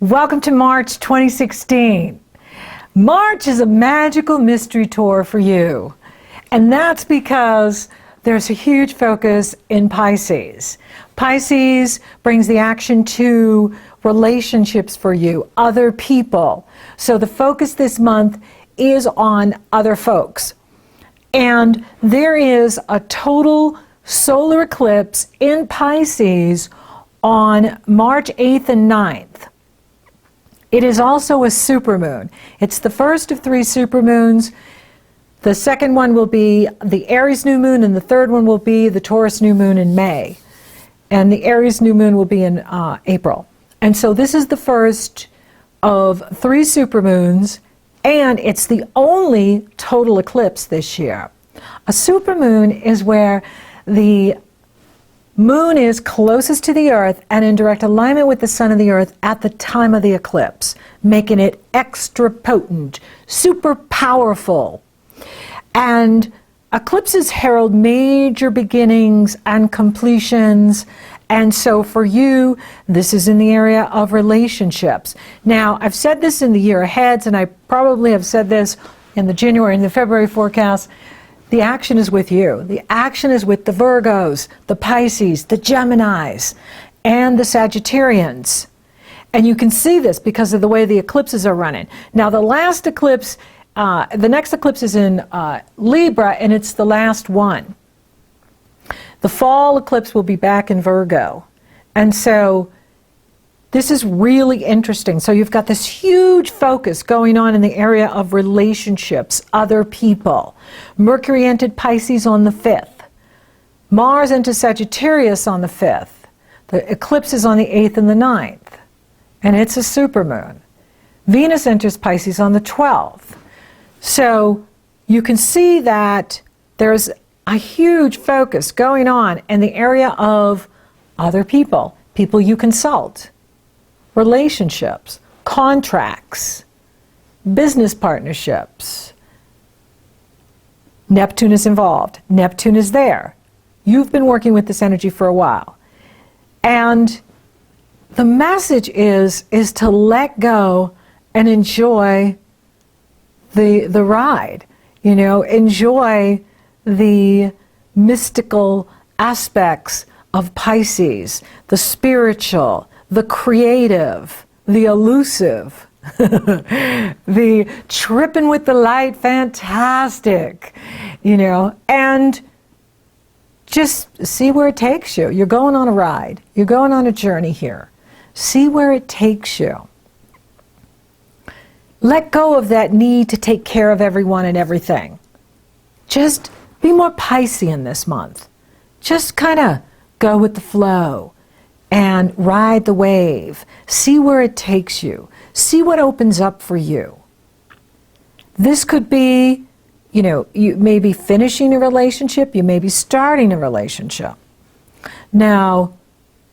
Welcome to March 2016. March is a magical mystery tour for you. And that's because there's a huge focus in Pisces. Pisces brings the action to relationships for you, other people. So the focus this month is on other folks. And there is a total solar eclipse in Pisces on March 8th and 9th. It is also a supermoon. It's the first of 3 supermoons. The second one will be the Aries new moon, and the third one will be the Taurus new moon in May. And the Aries new moon will be in April. And so this is the first of 3 supermoons, and it's the only total eclipse this year. A supermoon is where the moon is closest to the earth and in direct alignment with the sun and the earth at the time of the eclipse, making it extra potent, super powerful. And eclipses herald major beginnings and completions. And so for you, this is in the area of relationships. Now, I've said this in the year ahead, and I probably have said this in the January and the February forecast. The action is with you. The action is with the Virgos, the Pisces, the Geminis, and the Sagittarians. And you can see this because of the way the eclipses are running. Now, the last eclipse, the next eclipse is in Libra, and it's the last one. The fall eclipse will be back in Virgo. And so this is really interesting. So you've got this huge focus going on in the area of relationships, other people. Mercury entered Pisces on the 5th. Mars entered Sagittarius on the 5th. The eclipse is on the 8th and the 9th. And it's a supermoon. Venus enters Pisces on the 12th. So you can see that there's a huge focus going on in the area of other people, people you consult, relationships, contracts, business partnerships. Neptune is involved. Neptune is there. You've been working with this energy for a while. And the message is to let go and enjoy the ride. You know, enjoy the mystical aspects of Pisces, the spiritual, the creative, the elusive, the tripping with the light, fantastic, you know, and just see where it takes you. You're going on a ride. You're going on a journey here. See where it takes you. Let go of that need to take care of everyone and everything. Just be more Piscean this month. Just kind of go with the flow and ride the wave. See where it takes you. See what opens up for you. This could be, you know, you may be finishing a relationship, you may be starting a relationship. Now,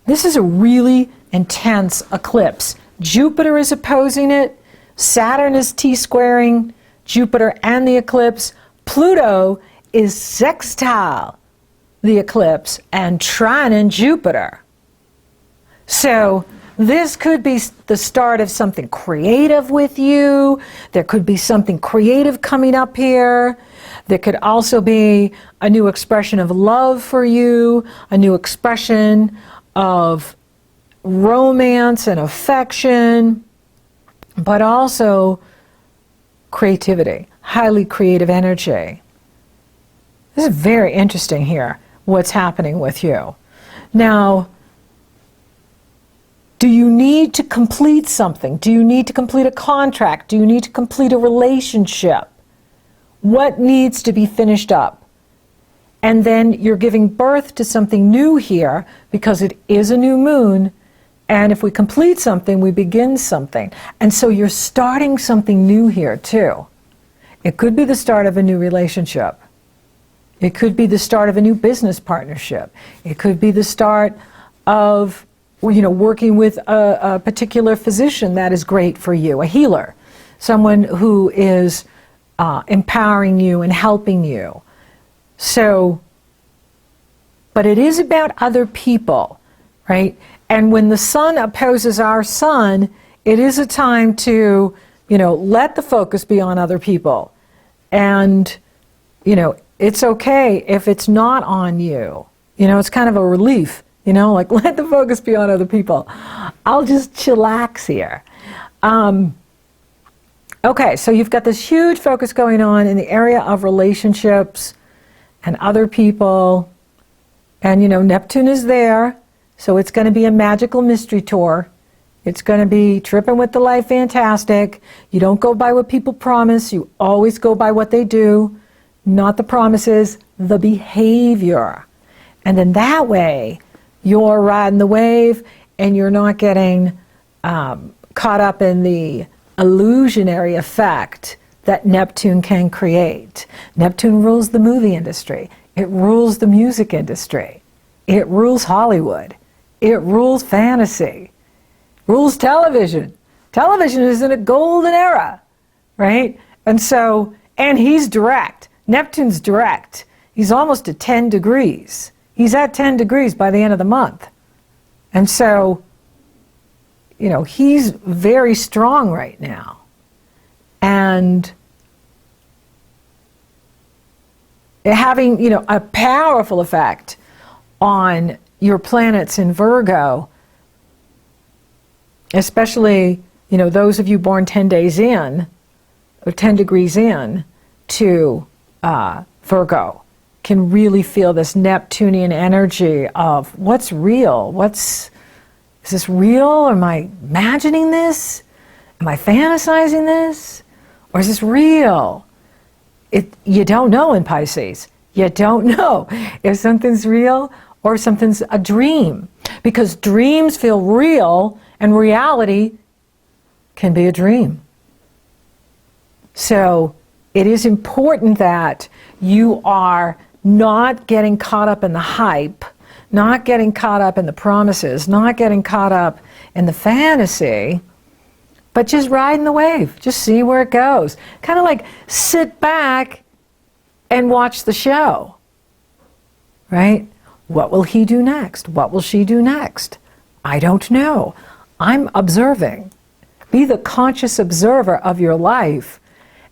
this is a really intense eclipse. Jupiter is opposing it. Saturn is T-squaring Jupiter and the eclipse. Pluto is sextile the eclipse and trining Jupiter. So this could be the start of something creative with you. There could be something creative coming up here. There could also be a new expression of love for you, a new expression of romance and affection, but also creativity, highly creative energy. This is very interesting here, what's happening with you. Now, do you need to complete something? Do you need to complete a contract? Do you need to complete a relationship? What needs to be finished up? And then you're giving birth to something new here because it is a new moon. And if we complete something, we begin something. And so you're starting something new here too. It could be the start of a new relationship. It could be the start of a new business partnership. It could be the start of, you know, working with a particular physician that is great for you, a healer, someone who is empowering you and helping you. So, but it is about other people, right? And when the sun opposes our sun, It is a time to, let the focus be on other people. And, it's okay if it's not on you. It's kind of a relief, like let the focus be on other people. I'll just chillax here. Okay, so you've got this huge focus going on in the area of relationships and other people. And, Neptune is there, so it's going to be a magical mystery tour. It's going to be tripping with the life fantastic. You don't go by what people promise. You always go by what they do, not the promises, the behavior. And then that way, you're riding the wave and you're not getting caught up in the illusionary effect that Neptune can create. Neptune rules the movie industry. It rules the music industry. It rules Hollywood. It rules fantasy. Rules television. Television is in a golden era, right? And he's direct. Neptune's direct. He's almost at 10 degrees. He's at 10 degrees by the end of the month. And so, he's very strong right now. And having, a powerful effect on your planets in Virgo, especially, those of you born 10 days in, or 10 degrees in to Virgo, can really feel this Neptunian energy of what's real? Is this real? Am I imagining this? Am I fantasizing this? Or is this real? You don't know in Pisces. You don't know if something's real or something's a dream. Because dreams feel real and reality can be a dream. So it is important that you are not getting caught up in the hype, not getting caught up in the promises, not getting caught up in the fantasy, but just riding the wave, just see where it goes. Kind of like sit back and watch the show, right? What will he do next? What will she do next? I don't know. I'm observing. Be the conscious observer of your life,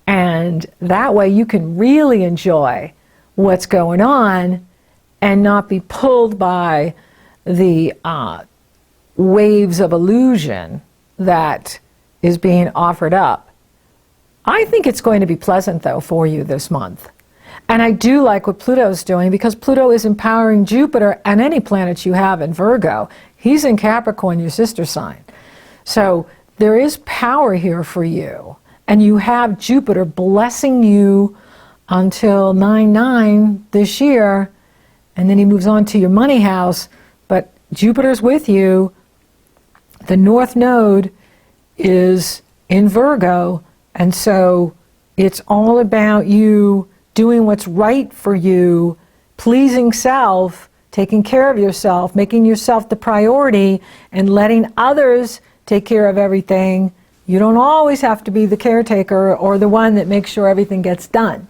and that way you can really enjoy what's going on and not be pulled by the waves of illusion that is being offered up. I think it's going to be pleasant, though, for you this month. And I do like what Pluto's doing, because Pluto is empowering Jupiter and any planets you have in Virgo. He's in Capricorn, your sister sign. So there is power here for you. And you have Jupiter blessing you until 9/9 this year, and then he moves on to your money house. But Jupiter's with you. The North Node is in Virgo, and so it's all about you doing what's right for you, pleasing self, taking care of yourself, making yourself the priority, and letting others take care of everything. You don't always have to be the caretaker or the one that makes sure everything gets done.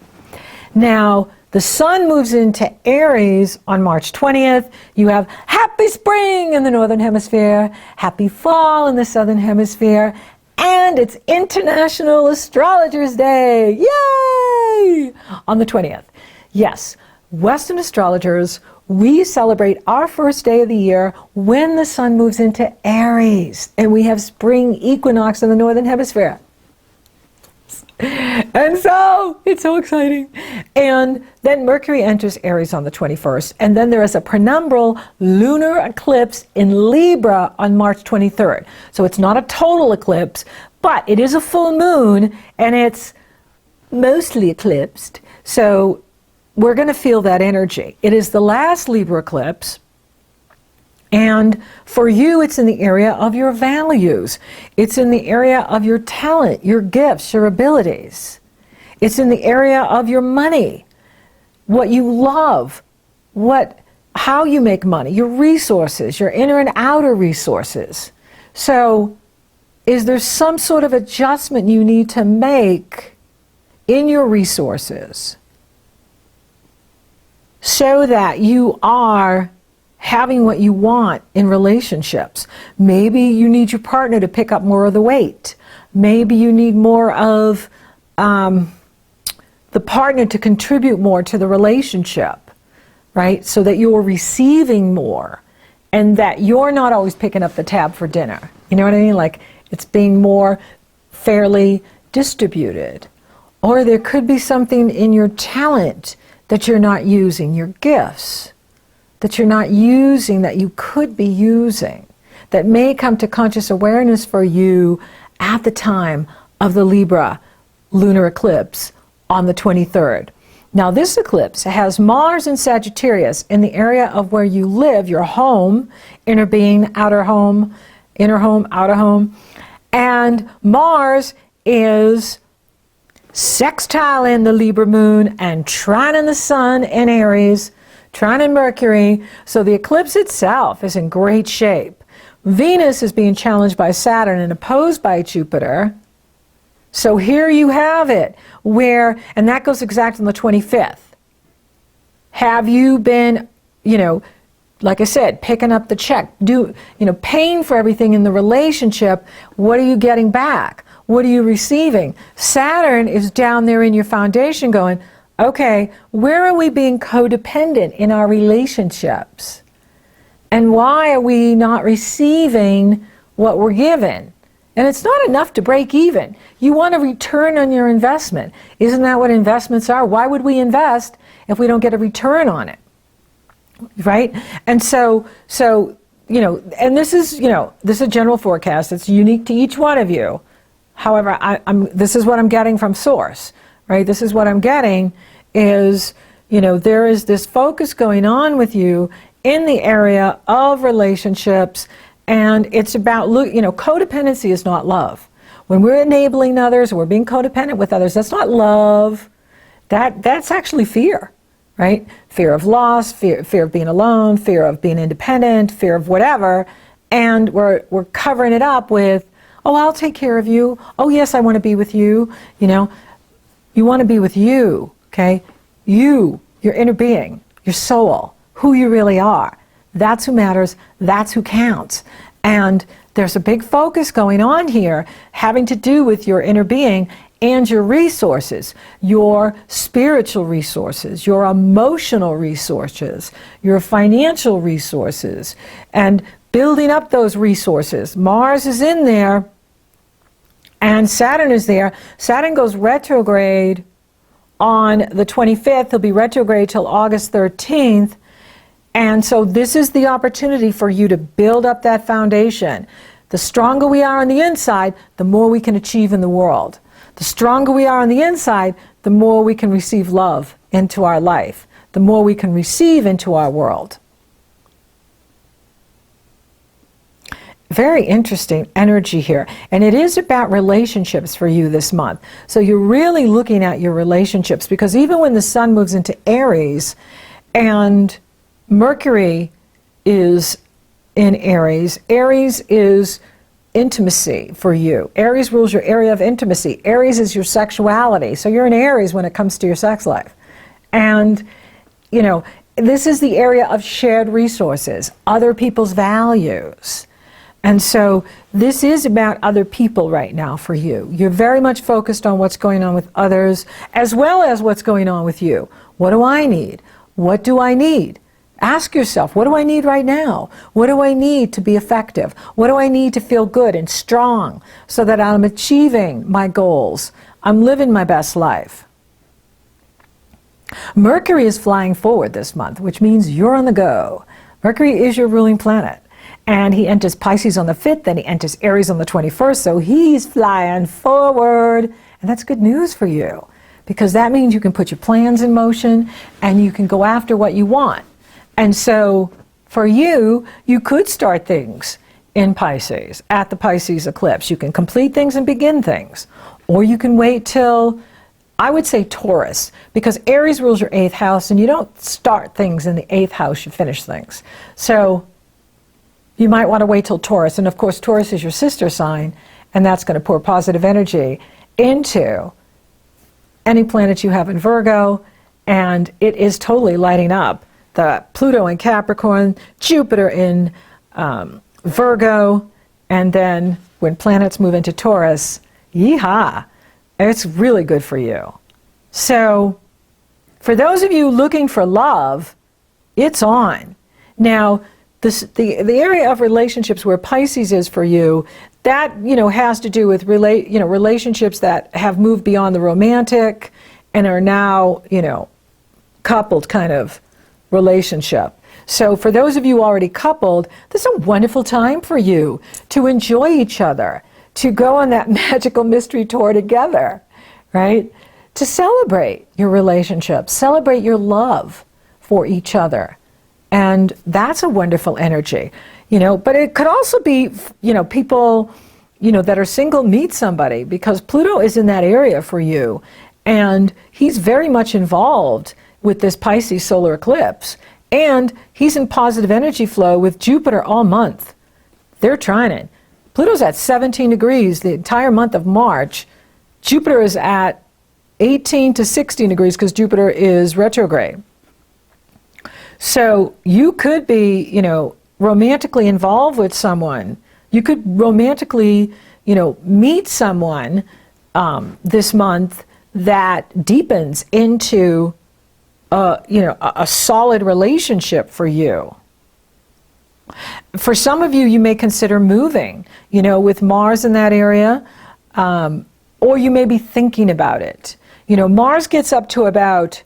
Now, the sun moves into Aries on March 20th. You have happy spring in the Northern Hemisphere, happy fall in the Southern Hemisphere, and it's International Astrologers Day. Yay! On the 20th. Yes, Western astrologers, we celebrate our first day of the year when the sun moves into Aries, and we have spring equinox in the Northern Hemisphere. And so, it's so exciting. And then Mercury enters Aries on the 21st, and then there is a penumbral lunar eclipse in Libra on March 23rd. So it's not a total eclipse, but it is a full moon, and it's mostly eclipsed. So we're going to feel that energy. It is the last Libra eclipse. And for you, it's in the area of your values. It's in the area of your talent, your gifts, your abilities. It's in the area of your money, what you love, how you make money, your resources, your inner and outer resources. So, is there some sort of adjustment you need to make in your resources so that you are having what you want in relationships. Maybe you need your partner to pick up more of the weight. Maybe you need more of the partner to contribute more to the relationship, right? So that you're receiving more and that you're not always picking up the tab for dinner. You know what I mean? Like it's being more fairly distributed. Or there could be something in your talent that you're not using, your gifts that you're not using that you could be using, that may come to conscious awareness for you at the time of the Libra lunar eclipse on the 23rd. Now this eclipse has Mars in Sagittarius in the area of where you live, your home, inner being, outer home, inner home, outer home. And Mars is sextile in the Libra moon and trine in the sun in Aries, trine in Mercury. So the eclipse itself is in great shape. Venus is being challenged by Saturn and opposed by Jupiter. So here you have it, and that goes exact on the 25th. Have you been, like I said, picking up the check, paying for everything in the relationship? What are you getting back? What are you receiving? Saturn is down there in your foundation going, okay, where are we being codependent in our relationships? And why are we not receiving what we're given? And it's not enough to break even. You want a return on your investment. Isn't that what investments are? Why would we invest if we don't get a return on it? Right? And so and this is a general forecast. It's unique to each one of you. However, this is what I'm getting from source, right? This is what I'm getting is, there is this focus going on with you in the area of relationships. And it's about, codependency is not love. When we're enabling others, or we're being codependent with others, that's not love. That's actually fear, right? Fear of loss, fear of being alone, fear of being independent, fear of whatever. And we're covering it up with, oh, I'll take care of you. Oh, yes, I want to be with you. You want to be with you, okay? You, your inner being, your soul, who you really are. That's who matters. That's who counts. And there's a big focus going on here having to do with your inner being and your resources, your spiritual resources, your emotional resources, your financial resources, and building up those resources. Mars is in there and Saturn is there. Saturn goes retrograde on the 25th. He'll be retrograde till August 13th. And so this is the opportunity for you to build up that foundation. The stronger we are on the inside, the more we can achieve in the world. The stronger we are on the inside, the more we can receive love into our life, the more we can receive into our world. Very interesting energy here. And it is about relationships for you this month. So you're really looking at your relationships, because even when the sun moves into Aries and Mercury is in Aries. Aries is intimacy for you. Aries rules your area of intimacy. Aries is your sexuality. So you're in Aries when it comes to your sex life. And, this is the area of shared resources, other people's values. And so this is about other people right now for you. You're very much focused on what's going on with others as well as what's going on with you. What do I need? What do I need? Ask yourself, what do I need right now? What do I need to be effective? What do I need to feel good and strong so that I'm achieving my goals? I'm living my best life. Mercury is flying forward this month, which means you're on the go. Mercury is your ruling planet. And he enters Pisces on the 5th, then he enters Aries on the 21st, so he's flying forward. And that's good news for you, because that means you can put your plans in motion and you can go after what you want. And so for you, you could start things in Pisces, at the Pisces eclipse. You can complete things and begin things. Or you can wait till, I would say Taurus, because Aries rules your 8th house, and you don't start things in the 8th house, you finish things. So you might want to wait till Taurus. And of course, Taurus is your sister sign, and that's going to pour positive energy into any planet you have in Virgo, and it is totally lighting up the Pluto in Capricorn, Jupiter in Virgo, and then when planets move into Taurus, yeehaw, it's really good for you. So for those of you looking for love, it's on. Now, the area of relationships where Pisces is for you, that has to do with relationships that have moved beyond the romantic and are now coupled kind of relationship. So for those of you already coupled, this is a wonderful time for you to enjoy each other, to go on that magical mystery tour together, right? To celebrate your relationship, celebrate your love for each other. And that's a wonderful energy, but it could also be, people, that are single meet somebody, because Pluto is in that area for you. And he's very much involved with this Pisces solar eclipse. And he's in positive energy flow with Jupiter all month. They're trining. Pluto's at 17 degrees the entire month of March. Jupiter is at 18 to 16 degrees because Jupiter is retrograde. So you could be, romantically involved with someone. You could romantically, meet someone this month that deepens into, a solid relationship for you. For some of you, you may consider moving, with Mars in that area, or you may be thinking about it. Mars gets up to about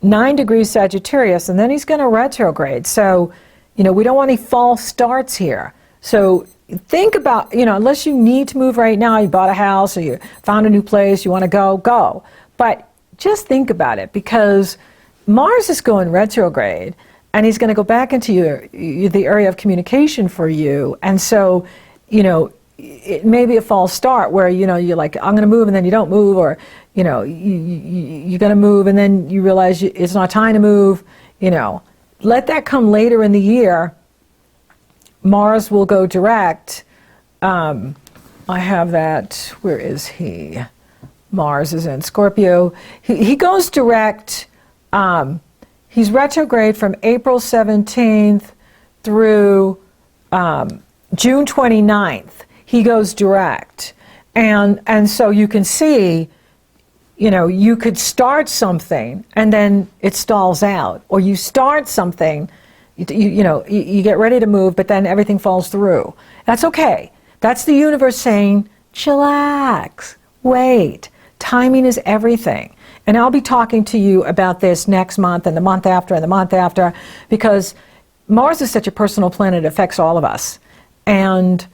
9 degrees Sagittarius, and then he's going to retrograde. So, we don't want any false starts here. So think about, unless you need to move right now, you bought a house or you found a new place, you want to go. But just think about it, because Mars is going retrograde, and he's going to go back into the area of communication for you. And so, it may be a false start where, you're like, I'm going to move, and then you don't move, or, you're going to move, and then you realize it's not time to move. Let that come later in the year. Mars will go direct. I have that. Where is he? Mars is in Scorpio. He goes direct. He's retrograde from April 17th through June 29th. He goes direct. And so you can see, you could start something and then it stalls out. Or you start something, you get ready to move, but then everything falls through. That's okay. That's the universe saying, chillax, wait. Timing is everything. And I'll be talking to you about this next month and the month after and the month after, because Mars is such a personal planet, it affects all of us. And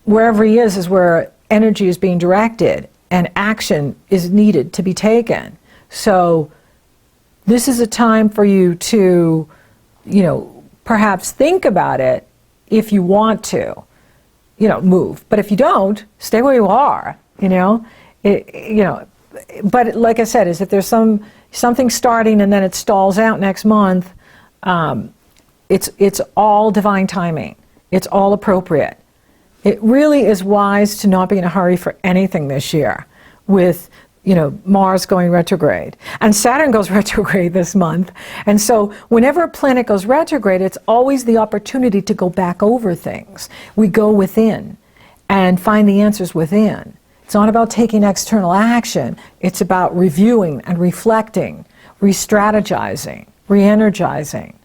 wherever he is where energy is being directed and action is needed to be taken. So this is a time for you to, perhaps think about it if you want to, move. But if you don't, stay where you are, But like I said, is if there's something starting and then it stalls out next month, it's all divine timing. It's all appropriate. It really is wise to not be in a hurry for anything this year with, Mars going retrograde. And Saturn goes retrograde this month. And so whenever a planet goes retrograde, it's always the opportunity to go back over things. We go within and find the answers within. It's not about taking external action. It's about reviewing and reflecting, re-strategizing, re-energizing.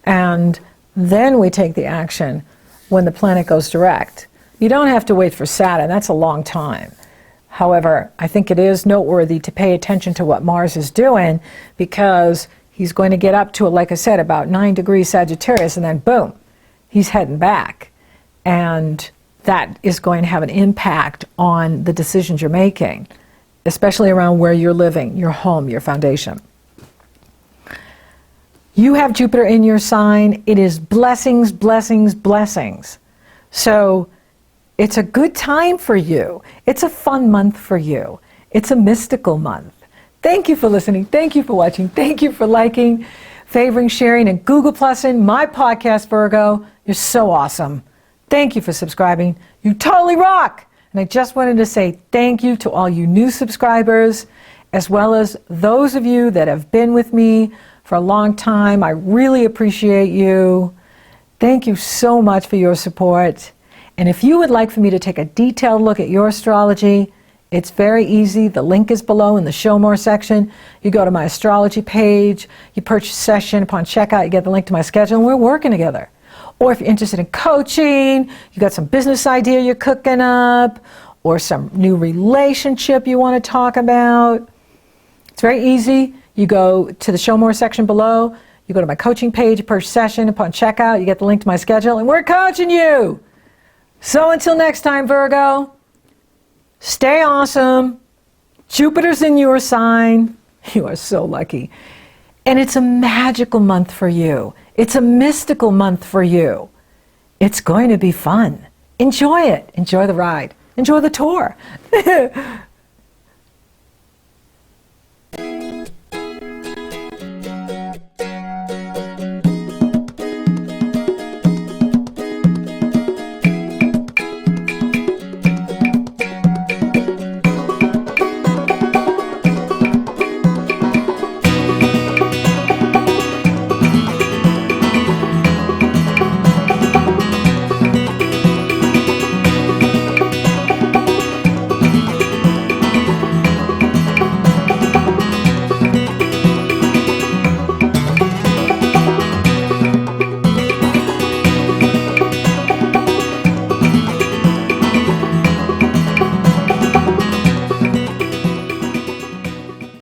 And then we take the action when the planet goes direct. You don't have to wait for Saturn. That's a long time. However, I think it is noteworthy to pay attention to what Mars is doing, because he's going to get up to, like I said, about 9 degrees Sagittarius, and then boom, he's heading back. And that is going to have an impact on the decisions you're making, especially around where you're living, your home, your foundation. You have Jupiter in your sign. It is blessings, blessings, blessings. So it's a good time for you. It's a fun month for you. It's a mystical month. Thank you for listening. Thank you for watching. Thank you for liking, favoring, sharing, and Google Plusing my podcast, Virgo. You're so awesome. Thank you for subscribing. You totally rock. And I just wanted to say thank you to all you new subscribers, as well as those of you that have been with me for a long time. I really appreciate you. Thank you so much for your support. And if you would like for me to take a detailed look at your astrology, it's very easy. The link is below in the Show More section. You go to my astrology page, you purchase a session. Upon checkout, you get the link to my schedule, and we're working together. Or if you're interested in coaching, you got some business idea you're cooking up, or some new relationship you want to talk about, it's very easy. You go to the Show More section below, you go to my coaching page, you purchase a session. Upon checkout, you get the link to my schedule, and we're coaching you. So until next time, Virgo, stay awesome. Jupiter's in your sign. You are so lucky. And it's a magical month for you. It's a mystical month for you. It's going to be fun. Enjoy it. Enjoy the ride. Enjoy the tour.